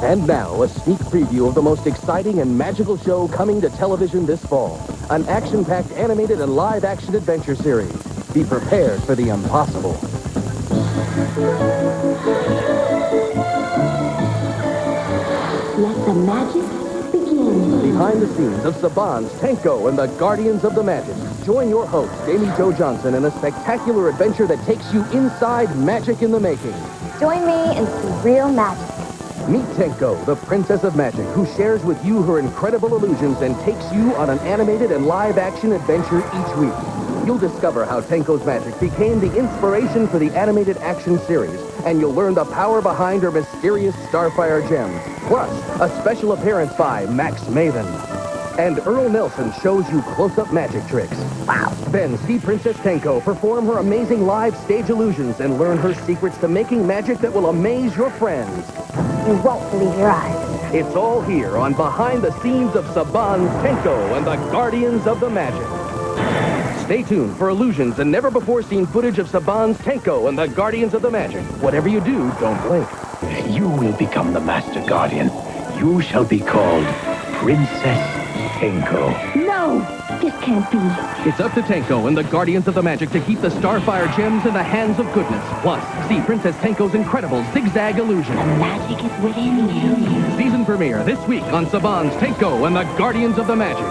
And now, a sneak preview of the most exciting and magical show coming to television this fall. An action-packed animated and live-action adventure series. Be prepared for the impossible. Let the magic begin. Behind the scenes of Saban's Tenko and the Guardians of the Magic. Join your host, Amy Jo Johnson, in a spectacular adventure that takes you inside magic in the making. Join me and see real magic. Meet Tenko, the Princess of Magic, who shares with you her incredible illusions and takes you on an animated and live-action adventure each week. You'll discover how Tenko's magic became the inspiration for the animated action series, and you'll learn the power behind her mysterious Starfire gems. Plus, a special appearance by Max Maven. And Earl Nelson shows you close-up magic tricks. Wow. Then see Princess Tenko perform her amazing live stage illusions and learn her secrets to making magic that will amaze your friends. You won't believe your eyes. It's all here on Behind the Scenes of Saban's Tenko and the Guardians of the Magic. Stay tuned for illusions and never-before-seen footage of Saban's Tenko and the Guardians of the Magic. Whatever you do, don't blink. You will become the Master Guardian. You shall be called Princess Tenko. No! This can't be. It's up to Tenko and the Guardians of the Magic to keep the Starfire gems in the hands of goodness. Plus, see Princess Tenko's incredible zigzag illusion. The magic is within you. Season premiere this week on Saban's Tenko and the Guardians of the Magic.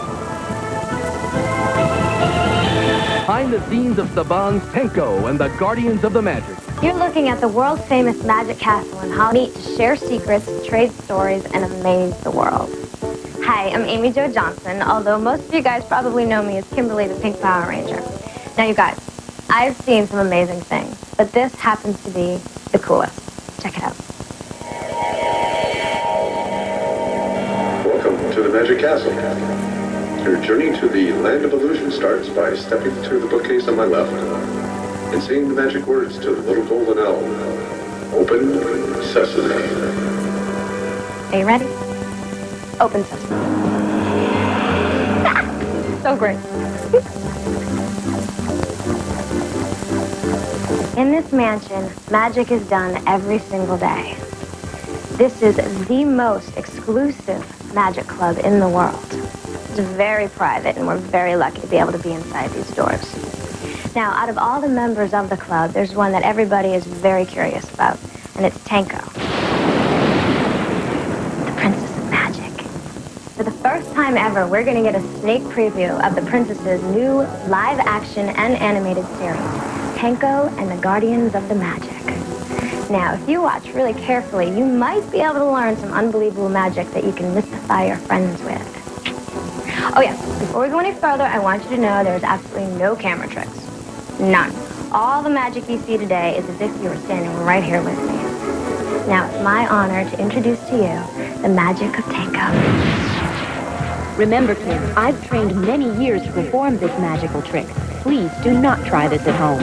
Behind the scenes of Saban's Tenko and the Guardians of the Magic. You're looking at the world-famous Magic Castle in Hollywood to share secrets, trade stories, and amaze the world. Hi, I'm Amy Jo Johnson, although most of you guys probably know me as Kimberly the Pink Power Ranger. Now, you guys, I've seen some amazing things, but this happens to be the coolest. Check it out. Welcome to the Magic Castle. Your journey to the land of illusion starts by stepping through the bookcase on my left and saying the magic words to the little golden owl. Open sesame. Are you ready? Open sesame. So great. In this mansion, magic is done every single day. This is the most exclusive magic club in the world. It's very private, and we're very lucky to be able to be inside these doors. Now, out of all the members of the club, there's one that everybody is very curious about, and it's Tenko, the Princess of Magic. For the first time ever, we're going to get a sneak preview of the Princess's new live-action and animated series, Tenko and the Guardians of the Magic. Now, if you watch really carefully, you might be able to learn some unbelievable magic that you can mystify your friends with. Oh yes, before we go any further, I want you to know there's absolutely no camera tricks. None. All the magic you see today is as if you were standing right here with me. Now, it's my honor to introduce to you the magic of Tenko. Remember, kids, I've trained many years to perform this magical trick. Please do not try this at home.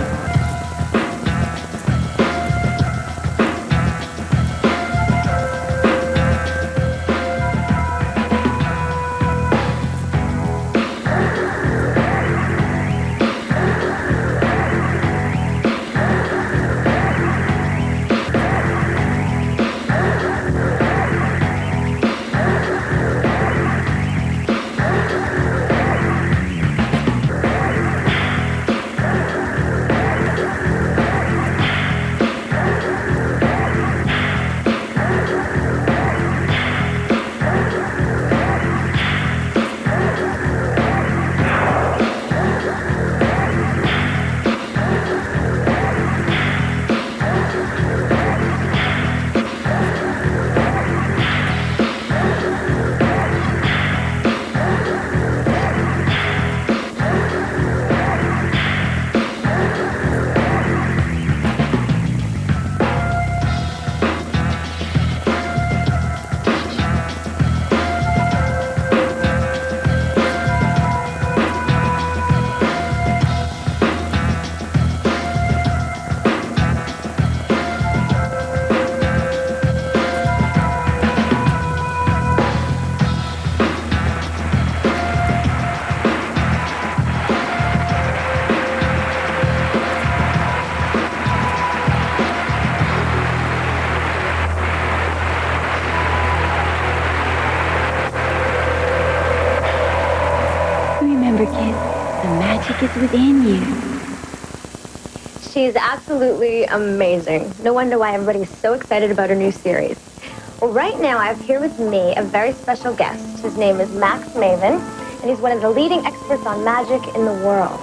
magic is within you. She's absolutely amazing. No wonder why everybody's so excited about her new series. Well, right now I have here with me a very special guest. His name is Max Maven, and he's one of the leading experts on magic in the world.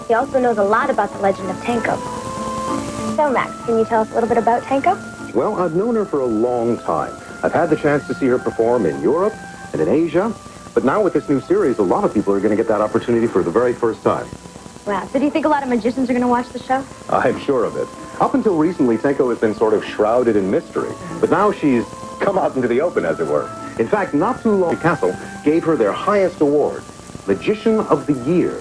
He also knows a lot about the legend of Tenko. So, Max, can you tell us a little bit about Tenko? Well, I've known her for a long time. I've had the chance to see her perform in Europe and in Asia. But now with this new series, a lot of people are going to get that opportunity for the very first time. Wow. So do you think a lot of magicians are going to watch the show? I'm sure of it. Up until recently, Tenko has been sort of shrouded in mystery. But now she's come out into the open, as it were. In fact, not too long, the castle gave her their highest award, Magician of the Year.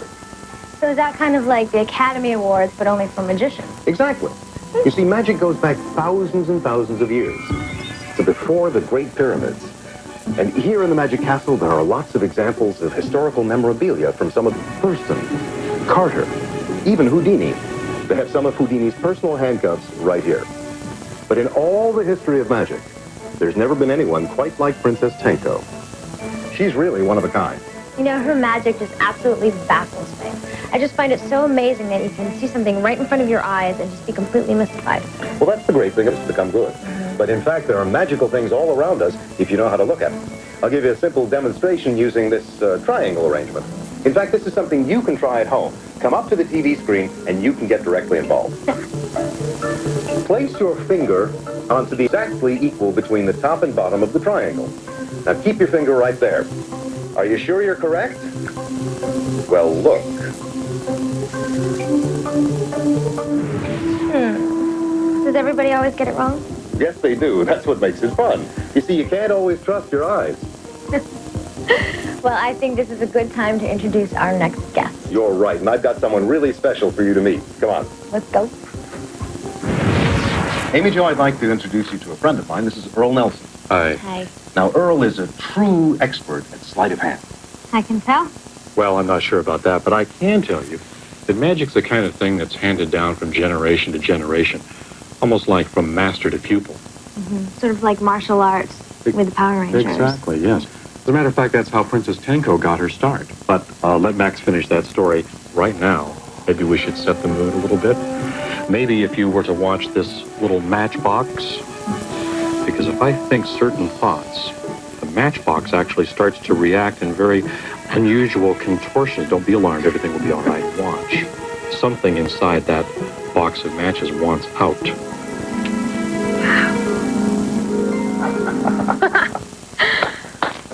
So is that kind of like the Academy Awards, but only for magicians? Exactly. You see, magic goes back thousands and thousands of years to before the Great Pyramids. And here in the Magic Castle, there are lots of examples of historical memorabilia from some of Thurston, Carter, even Houdini. They have some of Houdini's personal handcuffs right here. But in all the history of magic, there's never been anyone quite like Princess Tenko. She's really one of a kind. You know, her magic just absolutely baffles me. I just find it so amazing that you can see something right in front of your eyes and just be completely mystified. Well, that's the great thing. It's become good. But in fact, there are magical things all around us if you know how to look at them. I'll give you a simple demonstration using this triangle arrangement. In fact, this is something you can try at home. Come up to the TV screen and you can get directly involved. Place your finger onto the exactly equal between the top and bottom of the triangle. Now keep your finger right there. Are you sure you're correct? Well, look. Does everybody always get it wrong? Yes, they do. That's what makes it fun. You see, you can't always trust your eyes. Well, I think this is a good time to introduce our next guest. You're right, and I've got someone really special for you to meet. Come on. Let's go. Amy Jo, I'd like to introduce you to a friend of mine. This is Earl Nelson. Hi. Hi. Now, Earl is a true expert at sleight of hand. I can tell. Well, I'm not sure about that, but I can tell you that magic's the kind of thing that's handed down from generation to generation, almost like from master to pupil. Sort of like martial arts with the Power Rangers. Exactly, yes. As a matter of fact, that's how Princess Tenko got her start. But let Max finish that story right now. Maybe we should set the mood a little bit. Maybe if you were to watch this little matchbox, because if I think certain thoughts, the matchbox actually starts to react in very unusual contortions. Don't be alarmed, everything will be all right. Watch. Something inside that box of matches wants out.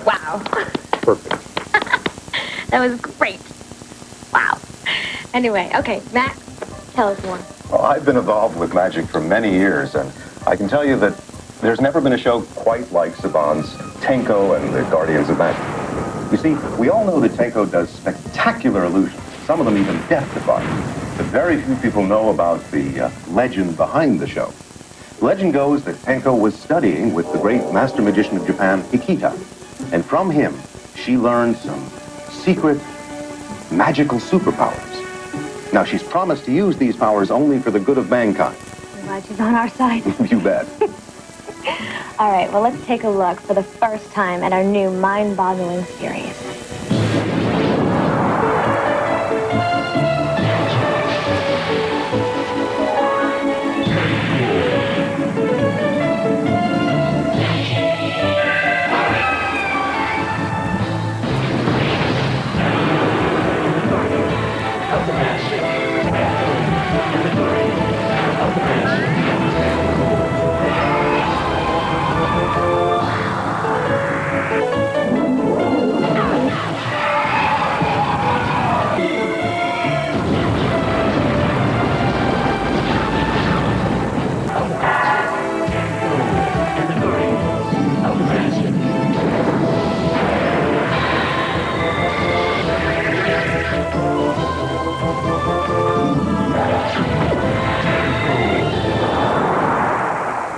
Wow. Perfect. That was great. Wow. Anyway, okay, Max, tell us more. Well, I've been involved with magic for many years, and I can tell you that there's never been a show quite like Saban's Tenko and the Guardians of Magic. You see, we all know that Tenko does spectacular illusions, some of them even death-defying. But very few people know about the legend behind the show. The legend goes that Tenko was studying with the great master magician of Japan, Ikita. And from him, she learned some secret magical superpowers. Now, she's promised to use these powers only for the good of mankind. I'm glad she's on our side. You bet. All right, well, let's take a look for the first time at our new mind-boggling series.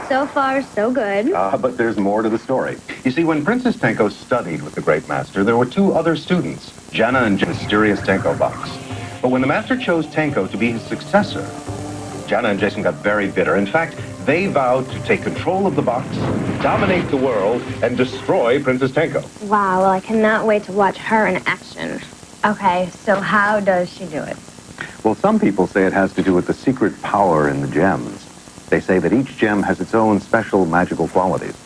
So far, so good. But there's more to the story. You see, when Princess Tenko studied with the great master, there were two other students, Jana and the mysterious Tenko box. But when the master chose Tenko to be his successor, Jana and Jason got very bitter. In fact, they vowed to take control of the box, dominate the world, and destroy Princess Tenko. Wow, well, I cannot wait to watch her in action. Okay, so how does she do it? Well, some people say it has to do with the secret power in the gems. They say that each gem has its own special magical qualities.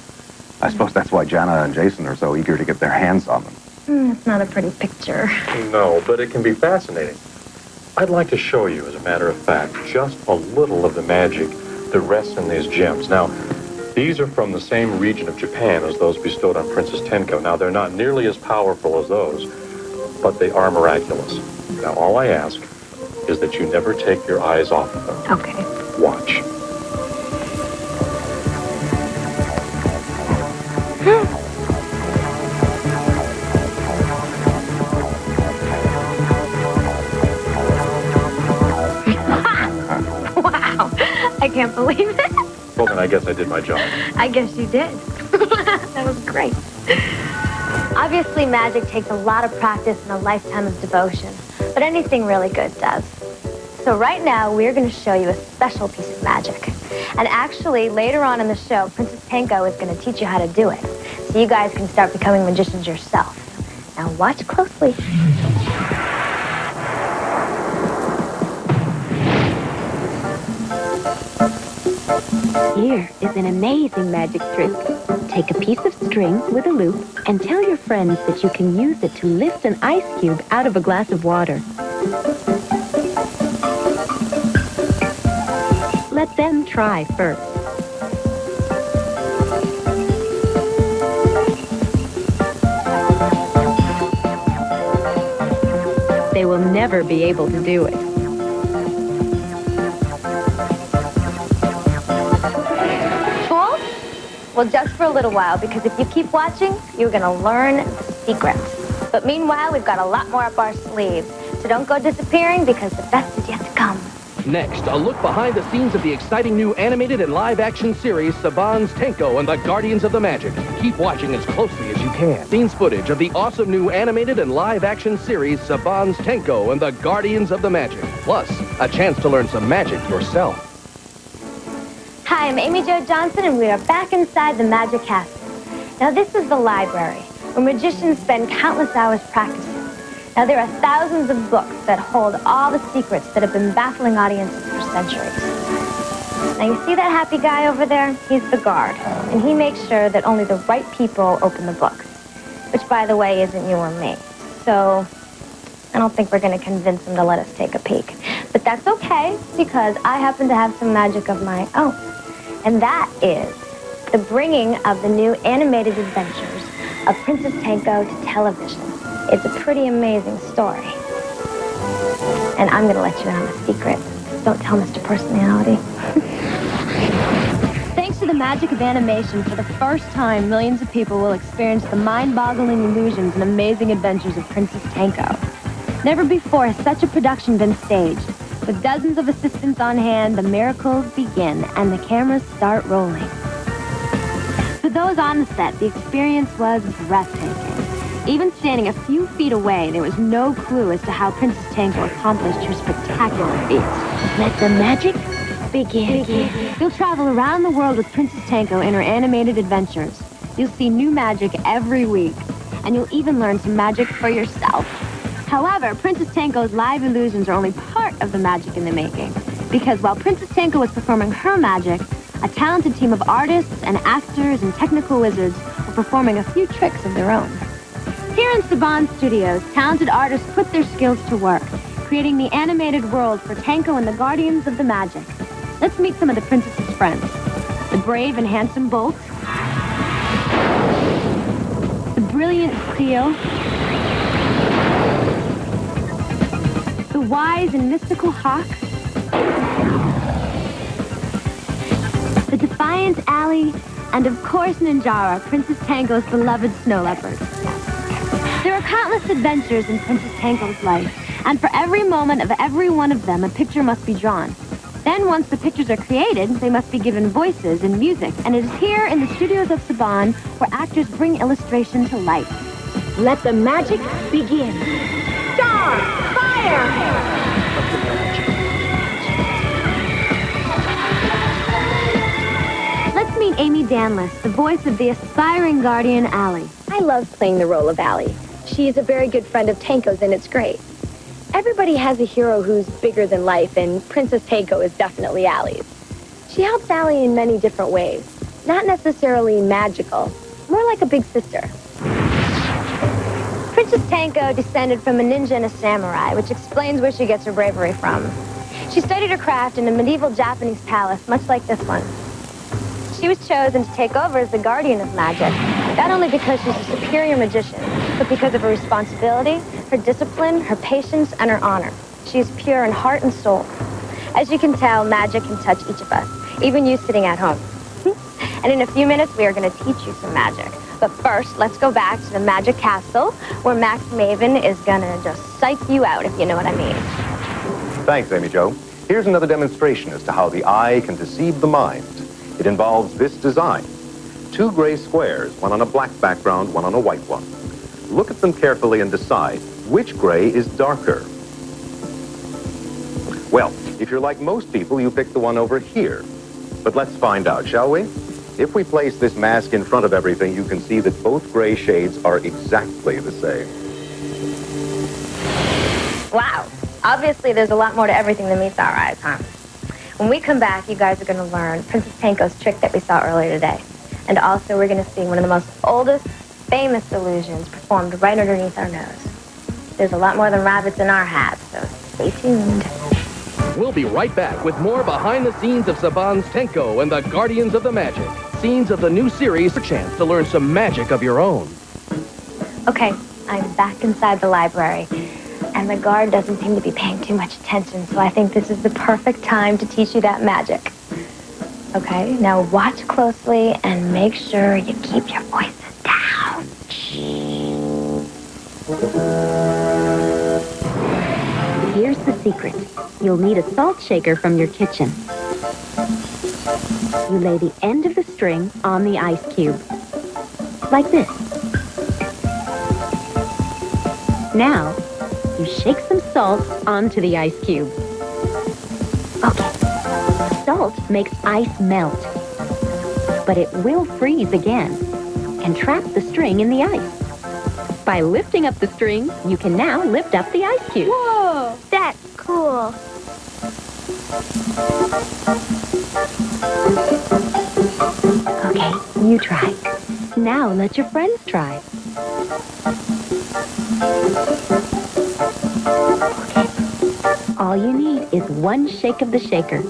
I suppose that's why Jana and Jason are so eager to get their hands on them. It's not a pretty picture. No, but it can be fascinating. I'd like to show you, as a matter of fact, just a little of the magic that rests in these gems. Now, these are from the same region of Japan as those bestowed on Princess Tenko. Now, they're not nearly as powerful as those, but they are miraculous. Now, all I ask is that you never take your eyes off of them. Okay. Watch. Wow, I can't believe it. Well, then I guess I did my job. I guess you did. That was great. Obviously, magic takes a lot of practice and a lifetime of devotion, but anything really good does. So right now, we're going to show you a special piece of magic. And actually, later on in the show, Princess Tenko is going to teach you how to do it, so you guys can start becoming magicians yourself. Now watch closely. Here is an amazing magic trick. Take a piece of string with a loop and tell your friends that you can use it to lift an ice cube out of a glass of water. Let them try first. They will never be able to do it. Cool? Well, just for a little while, because if you keep watching, you're going to learn the secrets. But meanwhile, we've got a lot more up our sleeves. So don't go disappearing, because the best is yet to come. Next, a look behind the scenes of the exciting new animated and live-action series, Saban's Tenko and the Guardians of the Magic. Keep watching as closely as you can. Scenes footage of the awesome new animated and live-action series, Saban's Tenko and the Guardians of the Magic. Plus, a chance to learn some magic yourself. Hi, I'm Amy Jo Johnson, and we are back inside the Magic Castle. Now, this is the library, where magicians spend countless hours practicing. Now, there are thousands of books that hold all the secrets that have been baffling audiences for centuries. Now, you see that happy guy over there? He's the guard, and he makes sure that only the right people open the books, which, by the way, isn't you or me. So, I don't think we're going to convince him to let us take a peek. But that's okay, because I happen to have some magic of my own. And that is the bringing of the new animated adventures of Princess Tenko to television. It's a pretty amazing story. And I'm going to let you in on a secret. Don't tell Mr. Personality. Thanks to the magic of animation, for the first time, millions of people will experience the mind-boggling illusions and amazing adventures of Princess Tenko. Never before has such a production been staged. With dozens of assistants on hand, the miracles begin and the cameras start rolling. For those on the set, the experience was breathtaking. Even standing a few feet away, there was no clue as to how Princess Tenko accomplished her spectacular feat. Let the magic begin. You'll travel around the world with Princess Tenko in her animated adventures. You'll see new magic every week, and you'll even learn some magic for yourself. However, Princess Tenko's live illusions are only part of the magic in the making, because while Princess Tenko was performing her magic, a talented team of artists and actors and technical wizards were performing a few tricks of their own. Here in Saban Studios, talented artists put their skills to work, creating the animated world for Tenko and the Guardians of the Magic. Let's meet some of the princess's friends. The brave and handsome Bolt, the brilliant Seal, the wise and mystical Hawk, the defiant Ally, and of course Ninjara, Princess Tenko's beloved snow leopard. There are countless adventures in Princess Tenko's life, and for every moment of every one of them, a picture must be drawn. Then once the pictures are created, they must be given voices and music, and it is here in the studios of Saban where actors bring illustration to life. Let the magic begin. Star! Fire! Let's meet Amy Danlis, the voice of the aspiring guardian Ally. I love playing the role of Ally. She she's a very good friend of Tenko's, and it's great. Everybody has a hero who's bigger than life, and Princess Tenko is definitely Allie's. She helps Allie in many different ways. Not necessarily magical, more like a big sister. Princess Tenko descended from a ninja and a samurai, which explains where she gets her bravery from. She studied her craft in a medieval Japanese palace, much like this one. She was chosen to take over as the guardian of magic, not only because she's a superior magician, but because of her responsibility, her discipline, her patience, and her honor. She is pure in heart and soul. As you can tell, magic can touch each of us, even you sitting at home. And in a few minutes, we are going to teach you some magic. But first, let's go back to the Magic Castle, where Max Maven is going to just psych you out, if you know what I mean. Thanks, Amy Jo. Here's another demonstration as to how the eye can deceive the mind. It involves this design. 2 gray squares, one on a black background, one on a white one. Look at them carefully and decide which gray is darker. Well, if you're like most people, you pick the one over here. But let's find out, shall we? If we place this mask in front of everything, you can see that both gray shades are exactly the same. Wow. Obviously, there's a lot more to everything than meets our eyes, huh? When we come back, you guys are going to learn Princess Tenko's trick that we saw earlier today. And also, we're going to see one of the most oldest, famous illusions performed right underneath our nose. There's a lot more than rabbits in our hats, so stay tuned. We'll be right back with more behind the scenes of Saban's Tenko and the Guardians of the Magic. Scenes of the new series, a chance to learn some magic of your own. Okay, I'm back inside the library. And the guard doesn't seem to be paying too much attention, so I think this is the perfect time to teach you that magic. Okay, now watch closely and make sure you keep your voices down. Here's the secret. You'll need a salt shaker from your kitchen. You lay the end of the string on the ice cube, like this. Now, you shake some salt onto the ice cube. Okay. Salt makes ice melt, but it will freeze again and trap the string in the ice. By lifting up the string, you can now lift up the ice cube. Whoa, that's cool. Okay, you try. Now let your friends try. All you need is one shake of the shaker.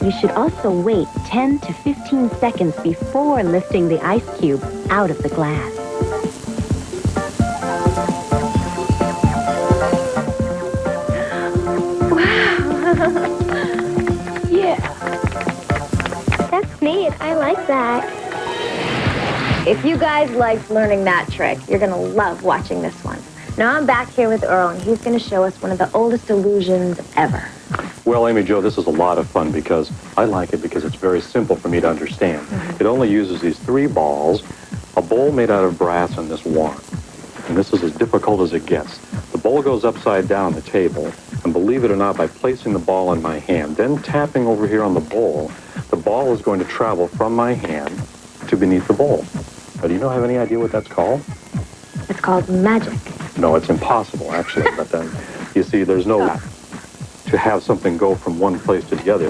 You should also wait 10 to 15 seconds before lifting the ice cube out of the glass. Yeah. That's neat. I like that. If you guys liked learning that trick, you're going to love watching this one. Now I'm back here with Earl, and he's going to show us one of the oldest illusions ever. Well, Amy Jo, this is a lot of fun because I like it because it's very simple for me to understand. It only uses these 3 balls, a bowl made out of brass, and this wand. And this is as difficult as it gets. The bowl goes upside down on the table, and believe it or not, by placing the ball in my hand, then tapping over here on the ball is going to travel from my hand to beneath the bowl. Now, do you have any idea what that's called? It's called magic. No, it's impossible, actually. But then, you see, there's no... To have something go from one place to the other,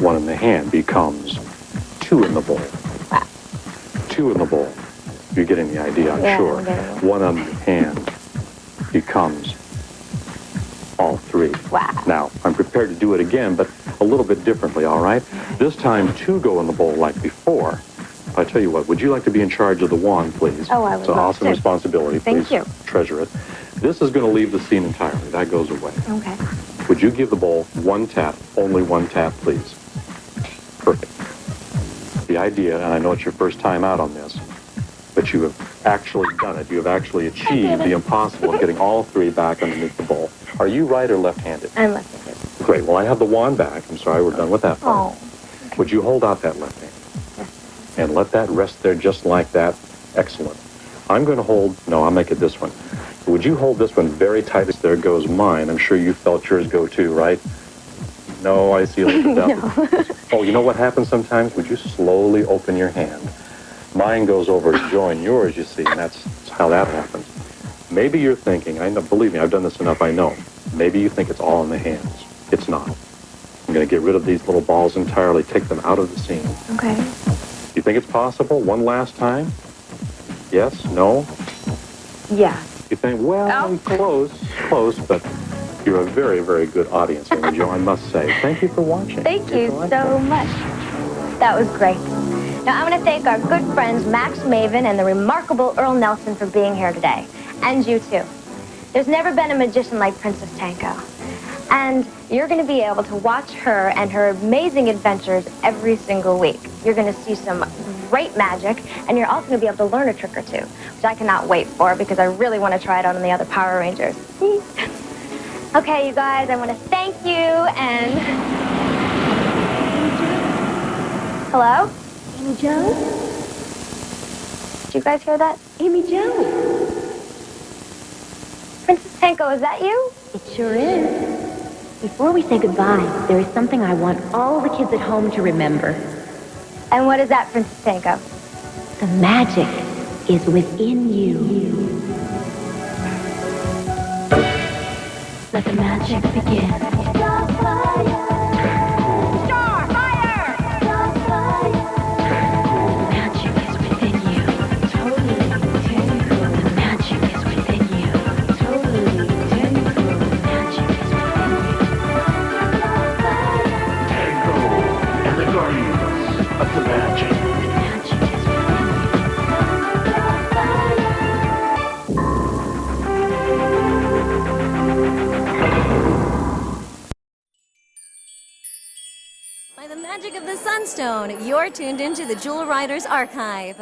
1 in the hand becomes 2 in the bowl. Wow. 2 in the bowl. You're getting the idea, I'm sure. I'm getting it. 1 on the hand becomes all 3. Wow. Now, I'm prepared to do it again, but a little bit differently, all right? This time, 2 go in the bowl like before. I tell you what, would you like to be in charge of the wand, please? Oh, I would It's an love awesome to. responsibility. Thank Please you. treasure it. This is going to leave the scene entirely. That goes away. Okay. Would you give the bowl 1 tap, only 1 tap, please? Perfect. The idea, and I know it's your first time out on this, but you have actually done it. You have actually achieved the impossible of getting all 3 back underneath the bowl. Are you right or left-handed? I'm left-handed. Great. Well, I have the wand back. I'm sorry, we're done with that part. Oh. Would you hold out that left hand? And let that rest there just like that. Excellent. I'm going to hold... No, I'll make it this one. Would you hold this one very tight? There goes mine. I'm sure you felt yours go too, right? No, I see a little devil. Oh, you know what happens sometimes? Would you slowly open your hand? Mine goes over to join yours, you see, and that's how that happens. Maybe you're thinking, I know, believe me, I've done this enough, I know. Maybe you think it's all in the hands. It's not. I'm going to get rid of these little balls entirely, take them out of the scene. Okay. You think it's possible? One last time? Yes? No? Yeah. You think, well, close, but you're a very, very good audience, Amy Jo, I must say. Thank you for watching. Thank you so much. That was great. Now, I want to thank our good friends Max Maven and the remarkable Earl Nelson for being here today. And you, too. There's never been a magician like Princess Tenko. And you're going to be able to watch her and her amazing adventures every single week. You're going to see some great magic, and you're also going to be able to learn a trick or two, which I cannot wait for because I really want to try it out on the other Power Rangers. Okay, you guys, I want to thank you, and... Hello? Amy Jo? Did you guys hear that? Amy Jo? Princess Tenko, is that you? It sure is. Before we say goodbye, there is something I want all the kids at home to remember. And what is that, Princess Tenko? The magic is within you. Let the magic begin. Star fire! The magic is within you. Totally Tenko. The magic is within you. Totally Tenko. The magic is within you. Tenko and the Guardians of the Magic. The magic is within By the magic of the Sunstone, you're tuned into the Jewel Riders Archive.